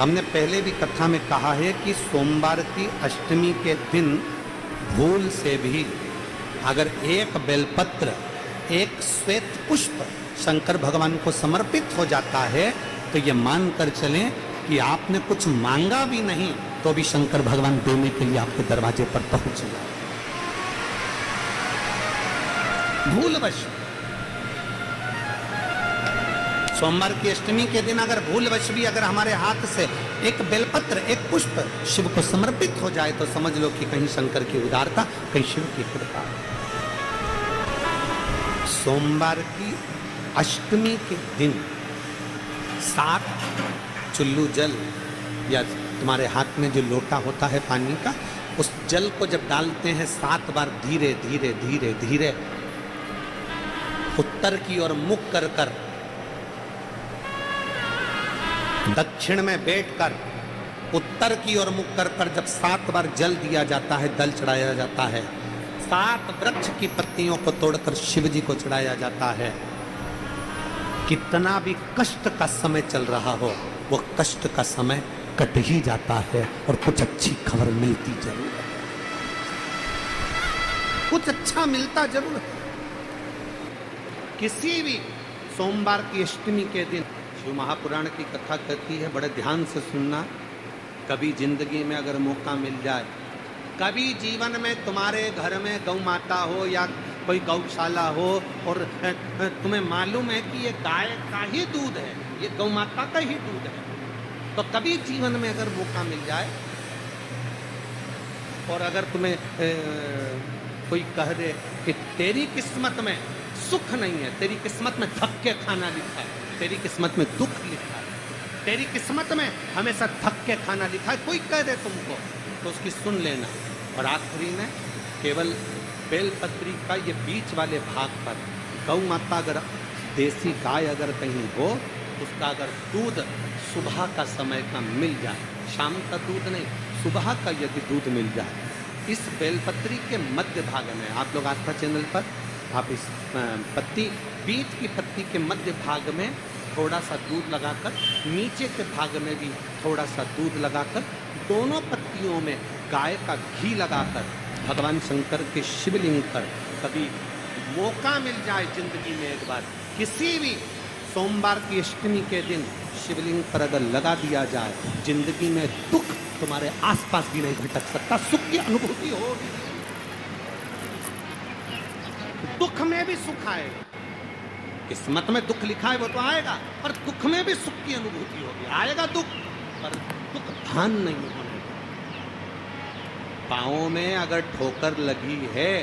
हमने पहले भी कथा में कहा है कि सोमवार की अष्टमी के दिन भूल से भी अगर एक बेलपत्र, एक श्वेत पुष्प शंकर भगवान को समर्पित हो जाता है तो ये मानकर चलें कि आपने कुछ मांगा भी नहीं तो भी शंकर भगवान देने के लिए आपके दरवाजे पर पहुंच जाए। भूलवश सोमवार की अष्टमी के दिन अगर भूलवश भी अगर हमारे हाथ से एक बेलपत्र, एक पुष्प शिव को समर्पित हो जाए तो समझ लो कि कहीं शंकर की उदारता, कहीं शिव की कृपा। सोमवार की अष्टमी के दिन 7 चुल्लू जल या तुम्हारे हाथ में जो लोटा होता है पानी का, उस जल को जब डालते हैं 7 बार धीरे धीरे धीरे धीरे उत्तर की ओर मुख कर कर दक्षिण में बैठकर उत्तर की ओर मुख कर कर जब 7 बार जल दिया जाता है, दल चढ़ाया जाता है, 7 वृक्ष की पत्तियों को तोड़कर शिव जी को चढ़ाया जाता है। कितना भी कष्ट का समय चल रहा हो वो कष्ट का समय कट ही जाता है और कुछ अच्छी खबर मिलती जरूर है, कुछ अच्छा मिलता जरूर है। किसी भी सोमवार की अष्टमी के दिन शिव महापुराण की कथा कहती है, बड़े ध्यान से सुनना। कभी जिंदगी में अगर मौका मिल जाए, कभी जीवन में तुम्हारे घर में गौ माता हो या कोई गौशाला हो और तुम्हें मालूम है कि ये गाय का ही दूध है, ये गौ माता का ही दूध है, तो कभी जीवन में अगर मौका मिल जाए और अगर तुम्हें कोई कह दे कि तेरी किस्मत में सुख नहीं है, तेरी किस्मत में धक्के खाना लिखा है, तेरी किस्मत में दुख लिखा है, तेरी किस्मत में हमेशा धक्के खाना लिखा है, कोई कह दे तुमको तो उसकी सुन लेना। और आखिरी में केवल बेलपत्री का ये बीच वाले भाग पर गौ माता, अगर देसी गाय अगर कहीं हो, उसका अगर दूध सुबह का समय का मिल जाए, शाम का दूध नहीं, सुबह का यदि दूध मिल जाए, इस बेलपत्री के मध्य भाग में, आप लोग आस्था चैनल पर आप इस पत्ती, बीच की पत्ती के मध्य भाग में थोड़ा सा दूध लगाकर, नीचे के भाग में भी थोड़ा सा दूध लगाकर, दोनों पत्तियों में गाय का घी लगाकर भगवान शंकर के शिवलिंग पर कभी मौका मिल जाए जिंदगी में एक बार, किसी भी सोमवार की अष्टमी के दिन शिवलिंग पर अगर लगा दिया जाए, जिंदगी में दुख तुम्हारे आसपास भी नहीं भटक सकता, सुख की अनुभूति होगी। दुख में भी सुख आएगा, किस्मत में दुख लिखा है वो तो आएगा, पर दुख में भी सुख की अनुभूति होगी। आएगा दुख पर दुख भान नहीं होने। पाँव में अगर ठोकर लगी है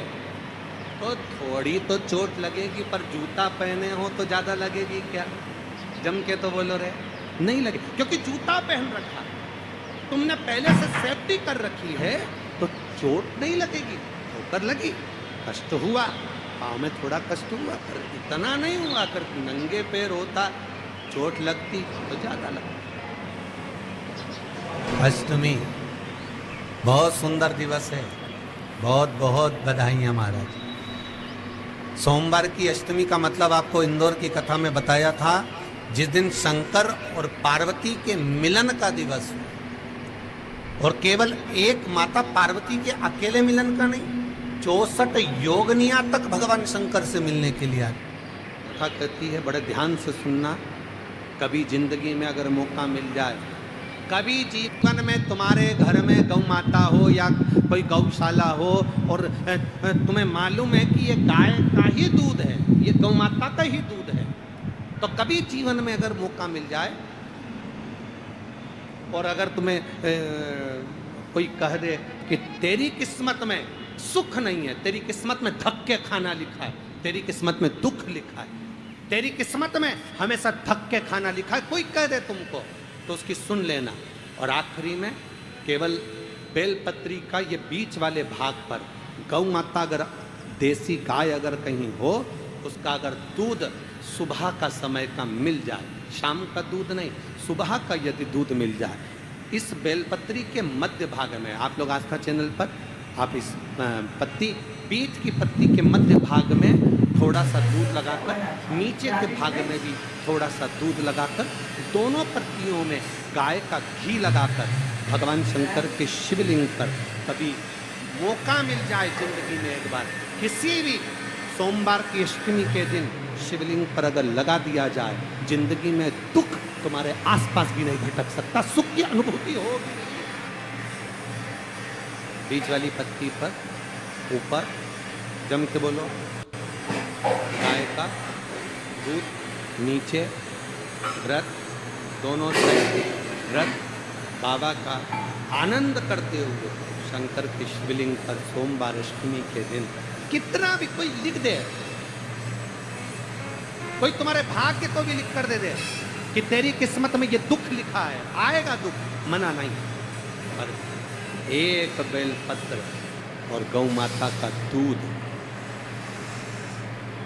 तो थोड़ी तो चोट लगेगी, पर जूता पहने हो तो ज्यादा लगेगी क्या? जम के तो बोलो रे, नहीं लगे, क्योंकि जूता पहन रखा, तुमने पहले से सेफ्टी कर रखी है तो चोट नहीं लगेगी। ठोकर लगी, कष्ट हुआ, पाँव में थोड़ा कष्ट हुआ, पर इतना नहीं हुआ। अगर नंगे पैर होता चोट लगती तो ज्यादा लगती। अष्टमी बहुत सुंदर दिवस है, बहुत बहुत बधाइयाँ महाराज। सोमवार की अष्टमी का मतलब आपको इंदौर की कथा में बताया था, जिस दिन शंकर और पार्वती के मिलन का दिवस है। और केवल एक माता पार्वती के अकेले मिलन का नहीं, 64 योगनिया तक भगवान शंकर से मिलने के लिए आए। कथा कहती है, बड़े ध्यान से सुनना। कभी जिंदगी में अगर मौका मिल जाए, कभी जीवन में तुम्हारे घर में गौ माता हो या कोई गौशाला हो और तुम्हें मालूम है कि ये गाय का ही दूध है, ये गौ माता का ही दूध है, तो कभी जीवन में अगर मौका मिल जाए और अगर तुम्हें कोई कह दे कि तेरी किस्मत में सुख नहीं है, तेरी किस्मत में धक्के खाना लिखा है, तेरी किस्मत में दुख लिखा है, तेरी किस्मत में हमेशा धक्के खाना लिखा है, कोई कह दे तुमको तो उसकी सुन लेना। और आखिरी में केवल बेलपत्री का ये बीच वाले भाग पर गौ माता, अगर देसी गाय अगर कहीं हो, उसका अगर दूध सुबह का समय का मिल जाए, शाम का दूध नहीं, सुबह का यदि दूध मिल जाए, इस बेलपत्री के मध्य भाग में, आप लोग आस्था चैनल पर आप इस पत्ती, बीच की पत्ती के मध्य भाग में थोड़ा सा दूध लगाकर, नीचे के भाग में भी थोड़ा सा दूध लगाकर, दोनों पत्तियों में गाय का घी लगाकर भगवान शंकर के शिवलिंग पर कभी मौका मिल जाए जिंदगी में एक बार, किसी भी सोमवार की अष्टमी के दिन शिवलिंग पर अगर लगा दिया जाए, जिंदगी में दुख तुम्हारे आसपास भी नहीं भटक सकता, सुख की अनुभूति होगी। बीच वाली पत्ती पर ऊपर जम के बोलो, गाय का दूध, नीचे व्रत, दोनों साइड व्रत, बाबा का आनंद करते हुए शंकर के शिवलिंग पर सोमवार अष्टमी के दिन कितना भी कोई लिख दे, कोई तुम्हारे भाग्य को भी लिख कर दे कि तेरी किस्मत में ये दुख लिखा है, आएगा दुख, मना नहीं, पर एक बेलपत्र और गौ माता का दूध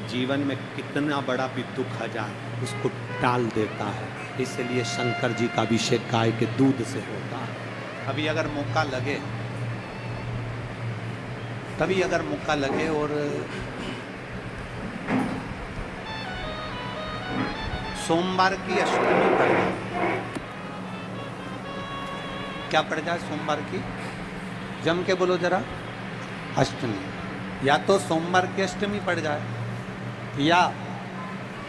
जीवन में कितना बड़ा भी दुख आ जाए उसको टाल देता है। इसलिए शंकर जी का अभिषेक गाय के दूध से होता है। अभी अगर मौका लगे, कभी अगर मौका लगे और सोमवार की अष्टमी पड़ जाए, क्या पड़ जाए सोमवार की, जम के बोलो जरा, अष्टमी, या तो सोमवार की अष्टमी पड़ जाए, या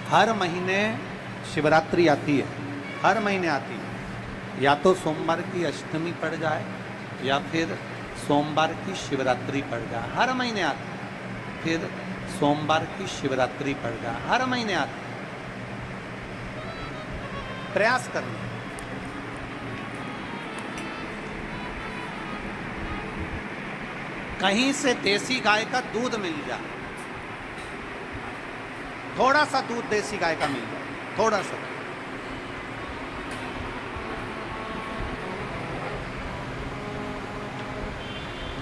हर महीने शिवरात्रि आती है, हर महीने आती है, या तो सोमवार की अष्टमी पड़ जाए या फिर सोमवार की शिवरात्रि पड़ जाए, हर महीने आती है, फिर सोमवार की शिवरात्रि पड़ जाए, हर महीने आती है। प्रयास करना, कहीं से देसी गाय का दूध मिल जाए, थोड़ा सा दूध देसी गाय का मिल जाए, थोड़ा सा,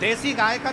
देसी गाय का